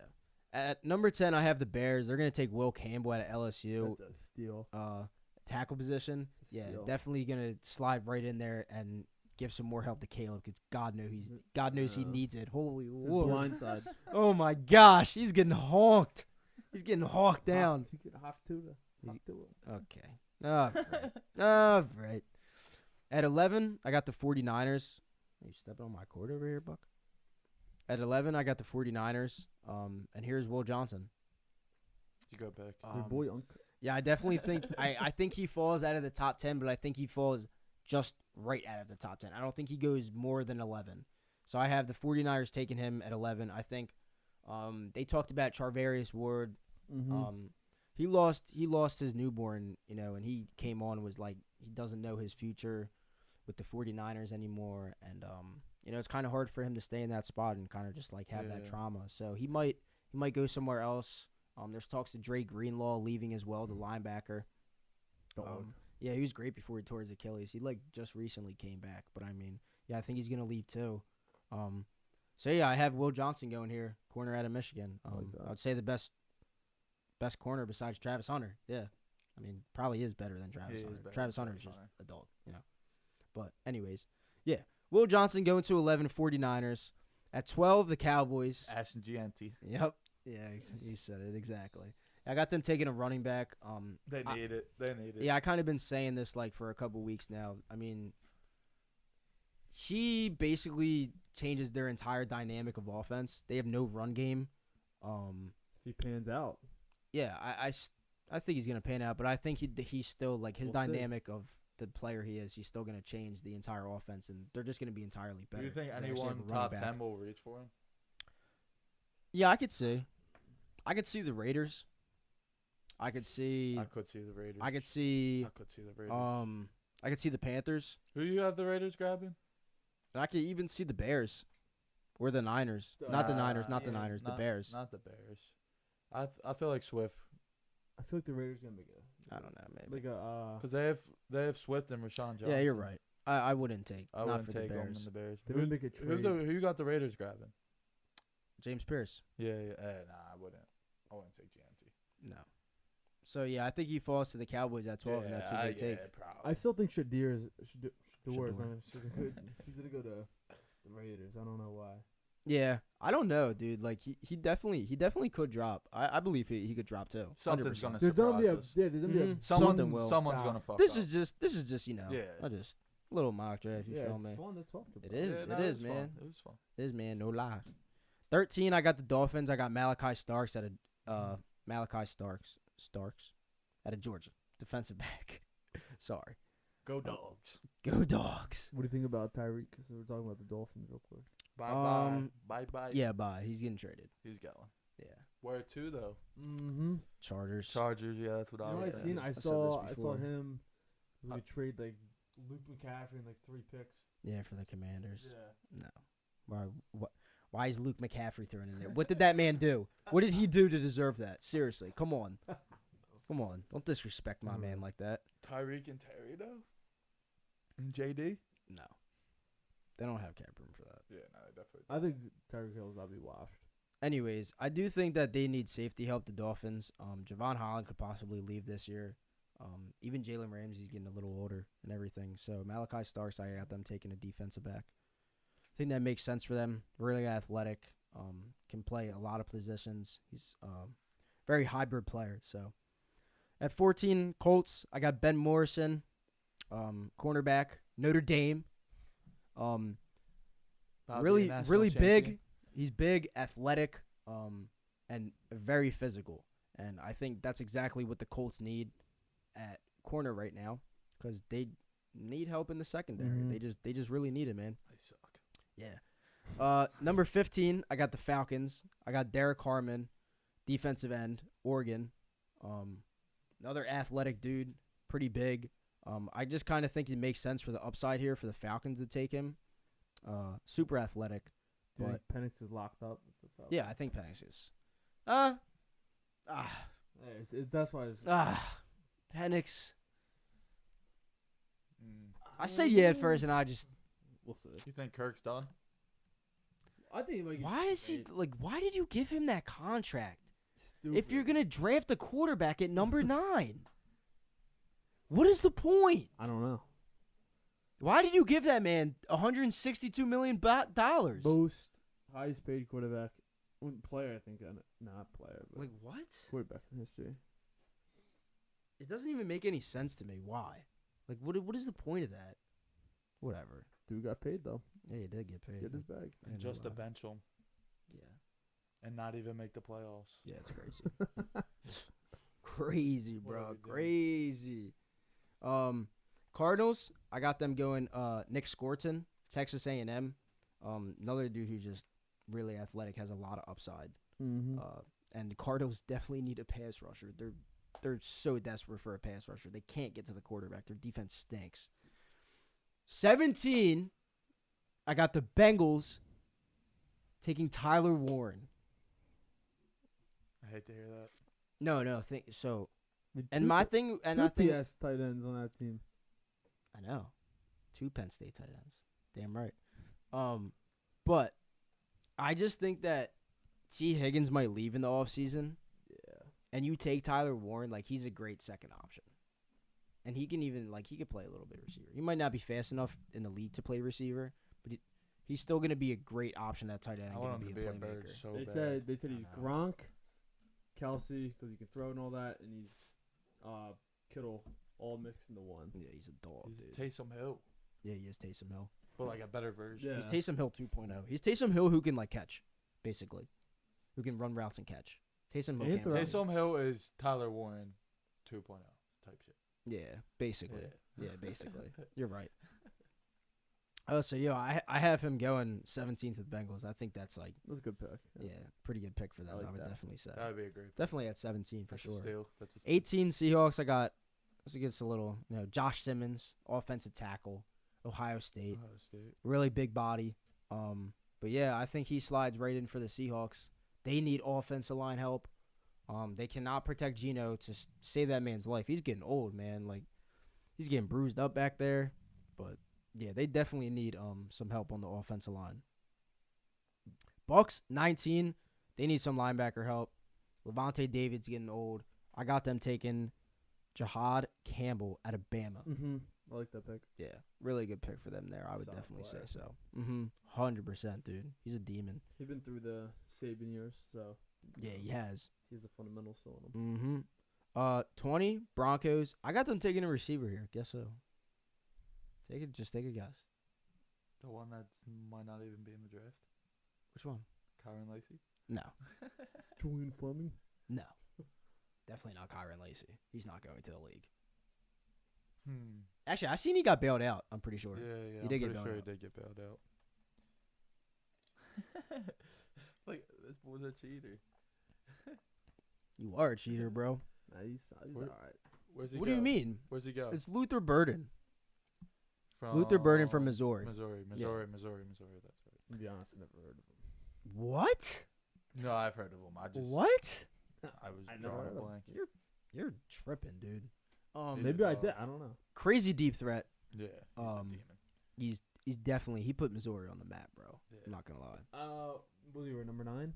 At number 10, I have the Bears. They're gonna take Will Campbell out of LSU. That's a steal. Tackle position. It's a Yeah, steal. definitely gonna slide right in there and give some more help to Caleb because God knows he Yeah. needs it. Holy The Lord! blindside. Oh my gosh, he's getting honked. He's getting hawked down. He get hawk to the. Hawk to it. Okay. All right. All right. At 11, I got the 49ers. Are you stepping on my cord over here, Buck? At 11, I got the 49ers. And here's Will Johnson. You go back. Your boy Unc. Yeah, I definitely think I think he falls out of the top 10, but I think he falls just right out of the top 10. I don't think he goes more than 11. So I have the 49ers taking him at 11. I think they talked about Charvarius Ward. Mm-hmm. He lost his newborn, and he came on and was like he doesn't know his future with the 49ers anymore, and it's kind of hard for him to stay in that spot and kind of just like have that Yeah. trauma. So he might go somewhere else. There's talks of Dre Greenlaw leaving as well, the linebacker. Dog. Yeah, he was great before he tore his Achilles. He like just recently came back, but I mean, yeah, I think he's gonna leave too. So yeah, I have Will Johnson going here, corner out of Michigan. like that. I'd say the best corner besides Travis Hunter. Yeah, I mean, probably is better than Travis He is Hunter. better Travis than Hunter is Travis just a dog, But anyways, yeah, Will Johnson going to 11, 49ers. At 12, the Cowboys. Ashton Gianti. Yep. Yeah, you said it exactly. I got them taking a running back. They need it. They need it. Yeah, I kind of been saying this like for a couple weeks now. I mean, he basically changes their entire dynamic of offense. They have no run game. If he pans out. Yeah, I think he's gonna pan out, but I think he's still like his We'll see. dynamic of the player he is, he's still going to change the entire offense, and they're just going to be entirely better. Do you think 'cause they actually have anyone a running top back. 10 will reach for him? Yeah, I could see. I could see the Raiders. I could see. I could see the Raiders. I could see. I could see the Raiders. I could see the Panthers, Who you have the Raiders grabbing? and I could even see the Bears, or the Niners. Not the Niners. Not the yeah, Niners. The not- Bears. Not the Bears. I feel like Swift I feel like the Raiders gonna make it. I don't know, maybe. Like a because they have Swift and Rashawn Johnson. Yeah, you're right. I wouldn't take. I not wouldn't for take the them Bears. in the Bears. they would make a trade. Who you got the Raiders grabbing? James Pierce. Yeah. Nah, I wouldn't. I wouldn't take GMT. No. So yeah, I think he falls to the Cowboys at 12, and that's who they take. Probably. I still think Shadir is Shadir. Shador. He's gonna go to the Raiders. I don't know why. Yeah, I don't know, dude. Like he definitely could drop. I believe he could drop too. Something's 100%. gonna There's gonna be a surprise us. There's gonna be a Mhm. Something will. Someone's stop. gonna fuck This up. is just you know. Yeah. I just a little mock draft. You yeah, feel it's me? fun to talk about. It is. Yeah, It no, is, was man. Fun. It was fun. It is, man. No lie. 13. I got the Dolphins. I got Malachi Starks at a out of Georgia, defensive back. Sorry. Go Dogs. Go Dogs. What do you think about Tyreek? Because we're talking about the Dolphins real quick. Bye. Yeah, bye. He's getting traded. He's going. Yeah. Where to though? Mm-hmm. Chargers. Chargers. Yeah, that's what You I know was what I saying. seen? I I said saw this I saw before. him. We trade like Luke McCaffrey and like 3 picks. Yeah, for the Commanders. Yeah. No. Why is Luke McCaffrey thrown in there? What did that man do? What did he do to deserve that? Seriously, come on. Come on. Don't disrespect my man like that. Tyreek and Terry though. And JD. No. They don't have cap room for that. Yeah, no, definitely. I think Tyreek Hill's about to be washed. Anyways, I do think that they need safety help, the Dolphins. Javon Holland could possibly leave this year. Even Jalen Ramsey's getting a little older and everything. So Malachi Starks, I got them taking a defensive back. I think that makes sense for them. Really athletic. Can play a lot of positions. He's a very hybrid player. So at 14, Colts, I got Ben Morrison, cornerback, Notre Dame. About to be a Really national big. champion. He's big, athletic, and very physical. And I think that's exactly what the Colts need at corner right now, because they need help in the secondary. Mhm. They just really need it, man. They suck. Yeah. Number 15, I got the Falcons. I got Derek Harmon, defensive end, Oregon. Another athletic dude, pretty big. I just kind of think it makes sense for the upside here for the Falcons to take him. Super athletic. Do you But think Penix is locked up? With the Falcons? yeah, I think Penix is. Yeah, that's why. Penix. Mm. I say yeah at first, and I just. We'll see. You think Kirk's done? I think like Why is he like? Why did you give him that contract? stupid. If you're gonna draft a quarterback at number 9, what is the point? I don't know. Why did you give that man $162 million? Most highest paid quarterback, player. I think not player, but Like what? quarterback in history. It doesn't even make any sense to me. Why? Like what is the point of that? Whatever. Dude got paid though. Yeah, he did get paid. Get his bag. Yeah, And no just to lie. bench him Yeah. and not even make the playoffs. Yeah, it's crazy. Crazy, What are bro. we doing? Crazy. Cardinals, I got them going Nick Scorton, Texas A&M. Another dude who's just really athletic, has a lot of upside. Mm-hmm. And the Cardinals definitely need a pass rusher. They're so desperate for a pass rusher. They can't get to the quarterback. Their defense stinks. 17, I got the Bengals taking Tyler Warren. I hate to hear that. No, so and my thing, and I two think PS tight ends on that team. I know. 2 Penn State tight ends. Damn right. But I just think that T. Higgins might leave in the offseason. Yeah. And you take Tyler Warren, like, he's a great second option. And he can even, like, he could play a little bit of receiver. He might not be fast enough in the league to play receiver, but he's still going to be a great option at tight end I and want going him to to be be a a playmaker. bird so They bad. said I he's know. Gronk, Kelsey because he can throw and all that, and he's Kittle all mixed into one. Yeah, he's a dog, He's dude. Taysom Hill, Yeah, he is Taysom Hill. but like a better version. Yeah. He's Taysom Hill 2.0. He's Taysom Hill who can, like, catch, basically. Who can run routes and catch. Taysom Hill And can't. throw. throw. Taysom Hill is Tyler Warren 2.0 type shit. Yeah, basically. Yeah, basically. You're right. Oh, so I have him going 17th with Bengals. I think that's like That's a good pick. yeah, pretty good pick for them. I like I would that. definitely say. That would be a great. Definitely at 17 for That's sure. A steal. That's a steal. 18 Seahawks. I got this gets a little Josh Simmons, offensive tackle, Ohio State, Ohio State. really big body. But yeah, I think he slides right in for the Seahawks. They need offensive line help. They cannot protect Geno to save that man's life. He's getting old, man. Like he's getting bruised up back there. But yeah, they definitely need some help on the offensive line. Bucks 19. They need some linebacker help. Levante David's getting old. I got them taking Jahad Campbell out of Bama. Mm-hmm. I like that pick. Yeah, really good pick for them there. I would Solid definitely player. say so. 100%, dude. He's a demon. He's been through the Saban years, so Yeah, he has. he's a fundamental still in him. 20 Broncos. I got them taking a receiver here. Guess so. Just take a guess. The one that might not even be in the draft. Which one? Kyron Lacey. No, Julian Fleming. no, definitely not Kyron Lacey. He's not going to the league. Actually, I seen he got bailed out. I'm pretty sure. Yeah. He did get I'm bailed pretty sure out. he did get bailed out. Like, was a cheater. You are a cheater, bro. Nah, he's Where- all right. Where's he What go? do you mean? Where's he go? It's Luther Burden. From Luther Burden from Missouri. Missouri. That's right. To be honest, I never heard of him. What? No, I've heard of him. I just What? I was I never drawing heard a of him. blank. You're tripping, dude. He's Maybe a I dog. did. I don't know. Crazy deep threat. Yeah. He's a demon. He's definitely he put Missouri on the map, bro. Yeah. I'm not gonna lie. What was you were number 9?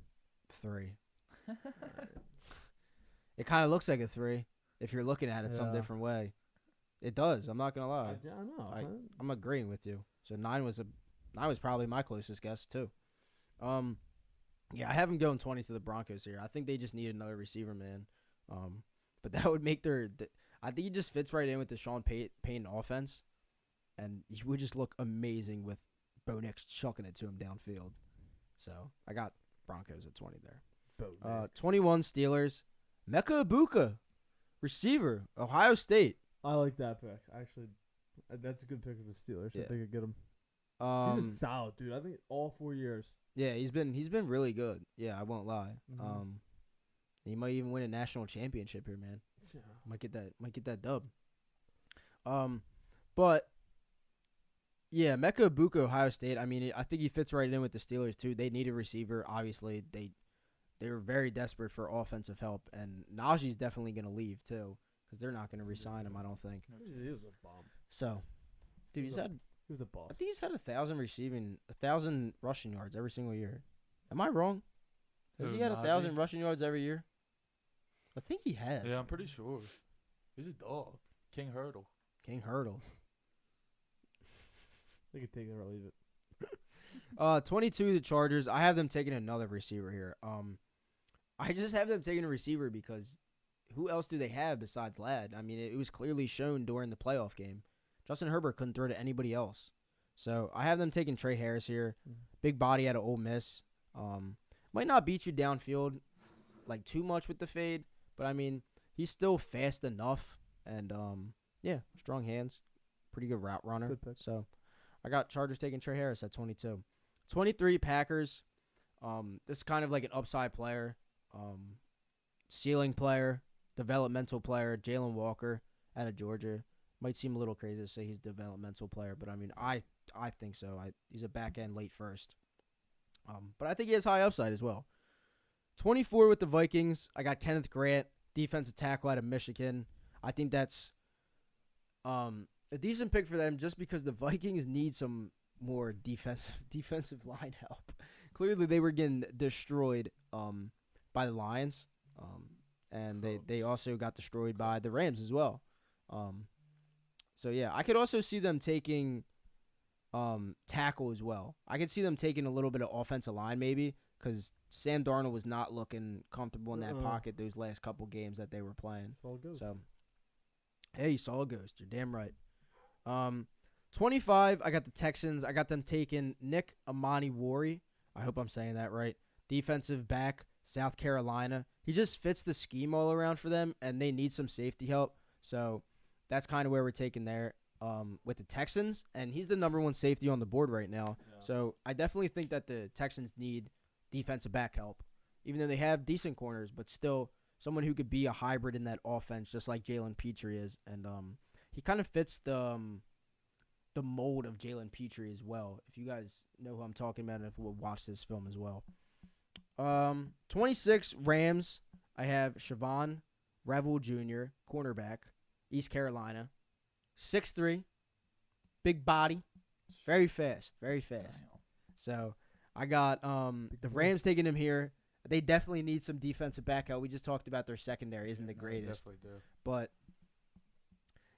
3. It kind of looks like a 3 if you're looking at it some Yeah. different way. It does. I'm not gonna lie. I don't know. I'm agreeing with you. So 9 was probably my closest guess too. Yeah, I have him going 20 to the Broncos here. I think they just need another receiver, man. But that would make I think he just fits right in with the Sean Payton offense, and he would just look amazing with Bo Nix chucking it to him downfield. So I got Broncos at 20 there. 21 Steelers. Mecca Ibuka, receiver, Ohio State. I like that pick. Actually, that's a good pick of the Steelers. Yeah. I think I get him. He's been Um, solid, dude. I think all 4 years. yeah, he's been really good. Yeah, I won't lie. Mhm. He might even win a national championship here, man. Yeah. Might get that dub. But yeah, Mecca Ibuka, Ohio State. I mean, I think he fits right in with the Steelers too. They need a receiver. Obviously, they were very desperate for offensive help, and Najee's definitely gonna leave too because they're not gonna re-sign him. I don't think He was a bomb. so. Dude, He was a boss. I think he's had 1,000 rushing yards every single year. Am I wrong? Has Who, he had Najee? 1,000 rushing yards every year? I think he has. Yeah, I'm pretty sure. He's a dog. King Hurdle. King Hurdle. They could take it or leave it. 22 the Chargers. I have them taking another receiver here. I just have them taking a receiver because who else do they have besides Ladd? I mean, it was clearly shown during the playoff game. Justin Herbert couldn't throw to anybody else. So I have them taking Trey Harris here. Big body out of Ole Miss. Might not beat you downfield like too much with the fade, but I mean, he's still fast enough. And, yeah, strong hands. Pretty good route runner. Good pick. So I got Chargers taking Trey Harris at 22. 23 Packers. This is kind of like an upside player. Ceiling player. Developmental player. Jalen Walker out of Georgia. Might seem a little crazy to say he's a developmental player, but I mean, I think so. He's a back end late first. But I think he has high upside as well. 24 with the Vikings. I got Kenneth Grant, defensive tackle out of Michigan. I think that's a decent pick for them just because the Vikings need some more defensive line help. Clearly, they were getting destroyed by the Lions, and they also got destroyed by the Rams as well. So, yeah, I could also see them taking tackle as well. I could see them taking a little bit of offensive line maybe because Sam Darnold was not looking comfortable in that pocket those last couple games that they were playing. It's all good. So, hey, you saw a ghost. You're damn right. 25, I got the Texans. I got them taking Nick Amani-Wari. I hope I'm saying that right. Defensive back, South Carolina. He just fits the scheme all around for them, and they need some safety help. So, that's kind of where we're taking there with the Texans, and he's the number 1 safety on the board right now. Yeah. So I definitely think that the Texans need defensive back help, even though they have decent corners, but still someone who could be a hybrid in that offense, just like Jalen Petrie is, and he kind of fits the mold of Jalen Petrie as well. If you guys know who I'm talking about, and if we'll watch this film as well. 26 Rams. I have Siobhan Revel Jr., cornerback, East Carolina. 6'3", big body, very fast, very fast. Damn. So I got the Rams taking him here. They definitely need some defensive back help. We just talked about their secondary isn't the No, greatest, definitely do. but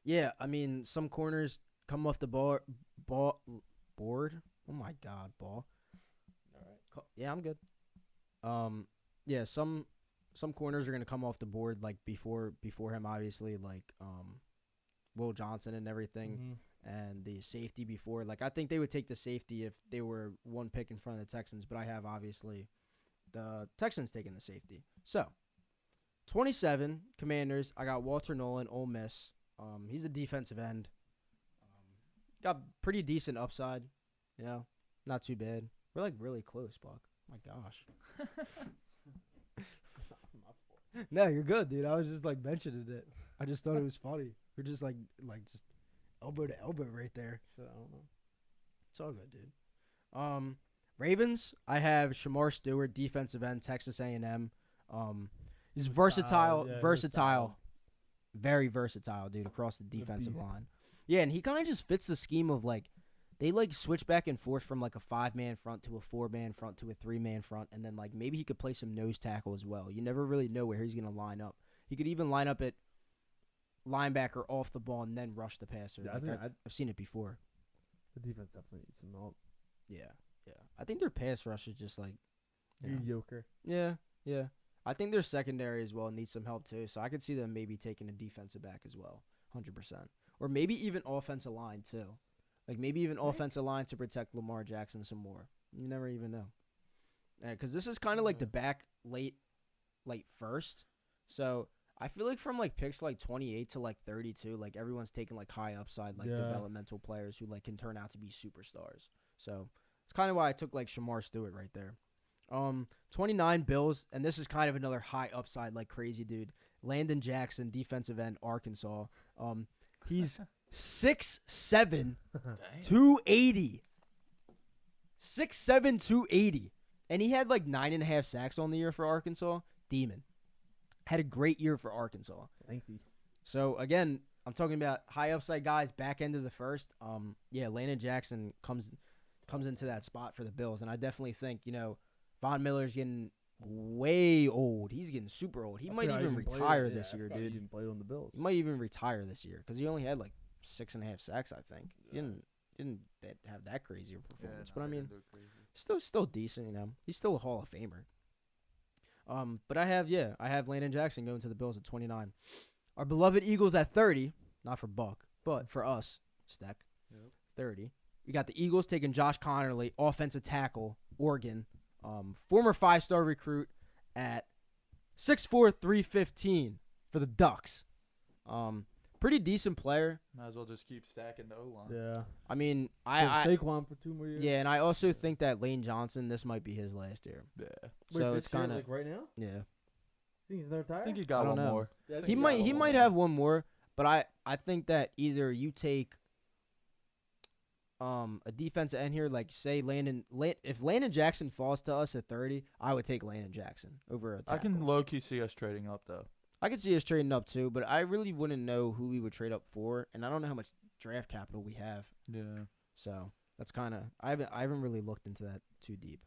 yeah, I mean some corners come off the board. Oh my God, ball. All right. Yeah, I'm good. Yeah, some corners are gonna come off the board like before him, obviously, like Will Johnson and everything, and the safety before. Like I think they would take the safety if they were 1 pick in front of the Texans, but I have obviously the Texans taking the safety. So 27 Commanders. I got Walter Nolan, Ole Miss. He's a defensive end. Got pretty decent upside, not too bad. We're like really close, Buck. Oh my gosh. No, you're good, dude. I was just like mentioning it. I just thought it was funny. We're just like just elbow to elbow right there. So I don't know. It's all good, dude. Ravens. I have Shamar Stewart, defensive end, Texas A&M. He's versatile, very versatile, dude, across the defensive line. Yeah, and he kind of just fits the scheme of like they like switch back and forth from like a 5-man front to a 4-man front to a 3-man front, and then like maybe he could play some nose tackle as well. You never really know where he's gonna line up. He could even line up at linebacker off the ball and then rush the passer. Yeah, like I've seen it before. The defense definitely needs some help. Yeah. I think their pass rush is just like Mediocre. Yeah. I think their secondary as well needs some help too. So I could see them maybe taking a defensive back as well, 100%, or maybe even offensive line too. Like maybe even offensive line to protect Lamar Jackson some more. You never even know. Because this is kind of like the back late first. So I feel like from like picks like 28 to like 32, like everyone's taking like high upside, like developmental players who like can turn out to be superstars. So it's kind of why I took like Shamar Stewart right there. 29 Bills, and this is kind of another high upside like crazy dude. Landon Jackson, defensive end, Arkansas. He's 6'7", 280. 6'7", 280. And he had like 9.5 sacks on the year for Arkansas. Demon. Had a great year for Arkansas. Thank you. So, again, I'm talking about high upside guys back end of the first. Landon Jackson comes into that spot for the Bills. And I definitely think, Von Miller's getting way old. He's getting super old. He might even retire this year, dude. He even played on the Bills. He might even retire this year because he only had like 6.5 sacks, I think. Yeah. He didn't have that crazy of a performance, but I mean, still decent. He's still a Hall of Famer. But I have Landon Jackson going to the Bills at 29. Our beloved Eagles at 30, not for Buck, but for us, Steck. 30. We got the Eagles taking Josh Connerly, offensive tackle, Oregon, former 5-star recruit at 6'4", 315 for the Ducks. Pretty decent player. Might as well just keep stacking the O-line. Yeah. I mean, Saquon for 2 more years. Yeah, and I also think that Lane Johnson, this might be his last year. Yeah. So it's kind of like right now. yeah. Think he's gonna retire? I think he got I one don't know. more. Yeah, He might have one more, but I think that either you take a defensive end here, like say if Landon Jackson falls to us at 30, I would take Landon Jackson over a tackle. I can low-key see us trading up, though. I could see us trading up too, but I really wouldn't know who we would trade up for, and I don't know how much draft capital we have. Yeah. So that's kind of I haven't really looked into that too deep.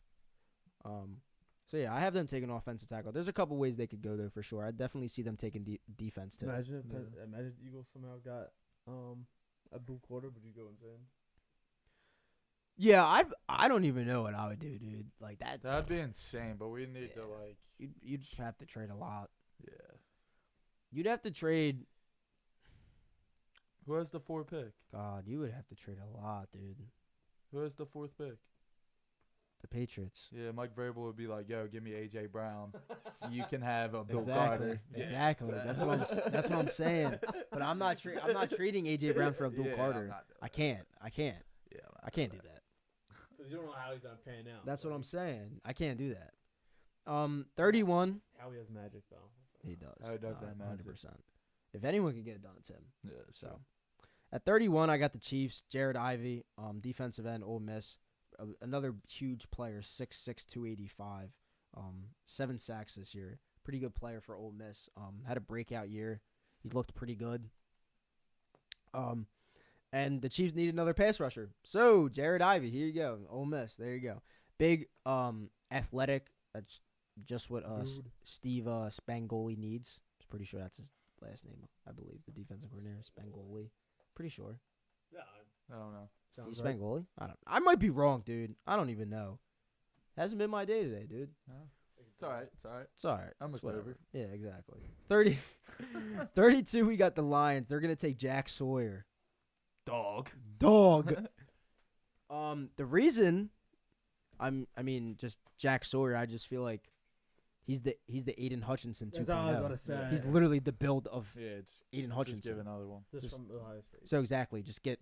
So yeah, I have them taking offensive tackle. There's a couple ways they could go though for sure. I definitely see them taking defense too. Imagine if Eagles somehow got a blue quarter, would you go insane? Yeah, I don't even know what I would do, dude. Like that. That'd be insane, but we need to like. You'd have to trade a lot. Yeah. You'd have to trade. Who has the 4th pick? God, you would have to trade a lot, dude. Who has the 4th pick? The Patriots. Yeah, Mike Vrabel would be like, "Yo, give me AJ Brown. You can have Abdul Exactly. Carter." Exactly. That's what I'm saying. But I'm not trading AJ Brown for Abdul Yeah, I'm Carter. not doing I that. can't. Yeah, I can't do that. Because you don't know how he's not paying out. That's what I'm saying. I can't do that. 31. How he has magic though. He does. How he does that magic. 100%. If anyone can get it done, it's him. Yeah. So, at 31, I got the Chiefs. Jared Ivey, defensive end, Ole Miss. Another huge player, 6'6", 285. 7 sacks this year. Pretty good player for Ole Miss. Had a breakout year. He's looked pretty good. And the Chiefs need another pass rusher. So, Jared Ivey, here you go. Ole Miss, there you go. Big, athletic. That's just what Steve Spangoli needs. I'm pretty sure that's his last name, I believe. The defensive coordinator, Spangoli. Pretty sure. Yeah. I don't know. Steve Spangoli? I might be wrong, dude. I don't even know. Hasn't been my day today, dude. No. It's all right. It's all right. It's all right. I'm It's over. whatever. Yeah, exactly. 32, we got the Lions. They're going to take Jack Sawyer. Dog. The reason just Jack Sawyer, I just feel like he's the Aiden Hutchinson 2.0. That's all I was gonna say. He's literally the build of Yeah, Aiden just Hutchinson. give another one. Just from Ohio State. So exactly, just get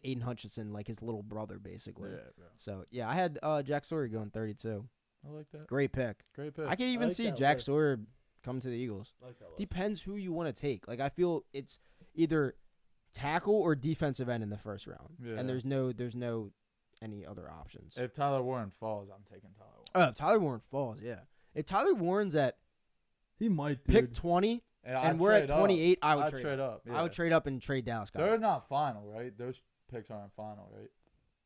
Aiden Hutchinson like his little brother basically. Yeah, bro. So yeah, I had Jack Sawyer going 32. I like that. Great pick. Great pick. I can even like see that Jack list. Sawyer come to the Eagles. I like that list. Depends who you want to take. Like I feel it's either tackle or defensive end in the first round, Yeah. and there's no any other options. If Tyler Warren falls, I'm taking Tyler Warren. If Tyler Warren falls, yeah. If Tyler Warren's at He might, pick 20 and we're at 28, I would I'd trade trade up. up. Yeah. I would trade up and trade Dallas Goedert. They're not final, right? Those picks aren't final, right?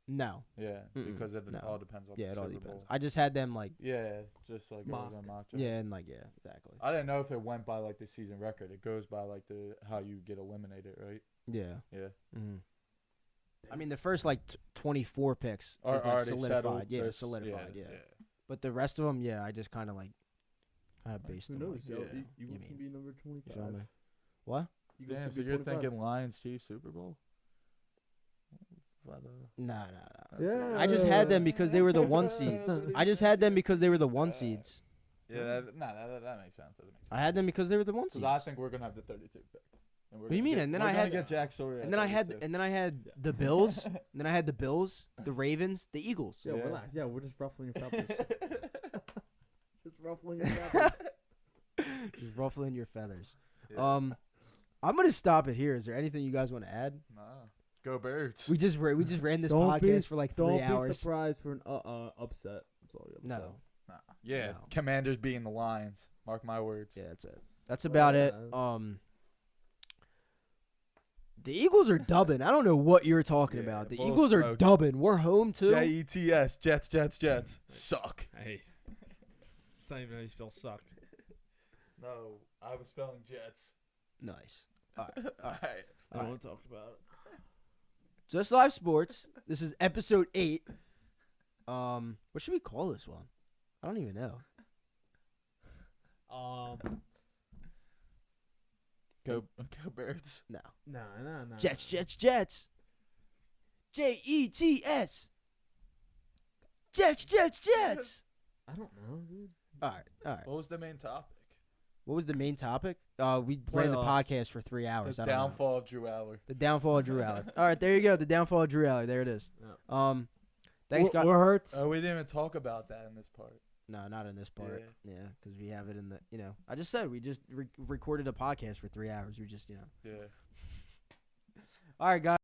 No. Yeah, Mm-mm. because it No. all depends on Yeah, the it all Super depends. Bowl. I just had them like Yeah, just like Mock. it was a mock draft. yeah, and like yeah, exactly. I didn't know if it went by like the season record. It goes by like the how you get eliminated, right? Yeah. Yeah. Mm-hmm. I mean, the first like 24 picks Are is like already solidified. settled. Yeah, There's- solidified. Yeah. But the rest of them, yeah, I just kind of based Who them. knows? Like, yo? yeah. Eagles mean, can be number you 25. feel me? What? Eagles Damn, could so be you're 25. thinking Lions Chiefs Super Bowl? Nah. Yeah. I just had them because they were the 1 seeds. I just had them because they were the 1 seeds. Yeah, that makes sense. That makes sense. I had them because they were the 1 seeds. Because I think we're gonna have the 32 pick. And we're What do you gonna mean? get- And then we're I gonna had- get Jack Sawyer. And then I had the Bills. And then I had the Bills, the Ravens, the Eagles. Yeah, Yeah. relax. Yeah, we're just ruffling your feathers. Just ruffling your feathers. Just ruffling your feathers. Yeah. I'm gonna stop it here. Is there anything you guys want to add? Nah. Go Birds. We just ran this Don't be- podcast for like 3 Don't be hours. surprised for an upset. That's all you have to No. Nah. Yeah. No. Commanders being the Lions. Mark my words. Yeah, that's it. That's about it. yeah. The Eagles are dubbing. I don't know what you're talking Yeah, about. The bull Eagles are smoke. dubbing. We're home too. Jets. Jets. Suck. Hey. It's not even how you spell suck. No, I was spelling Jets. Nice. I don't Alright. want to talk about it. Just Live Sports. This is episode 8. What should we call this one? I don't even know. Go Birds. No. Nah. Jets. Jets. Jets. I don't know, dude. All right. What was the main topic? What was the main topic? We ran the Playoffs. podcast for 3 hours. The I don't know. downfall of Drew Aller. The downfall of Drew Aller. All right, there you go. The downfall of Drew Aller. There it is. Yeah. Thanks, guys. What hurts? Oh, we didn't even talk about that in this part. No, not in this part. Yeah. Yeah, because we have it in the. I just said we just recorded a podcast for 3 hours. We just. Yeah. All right, guys.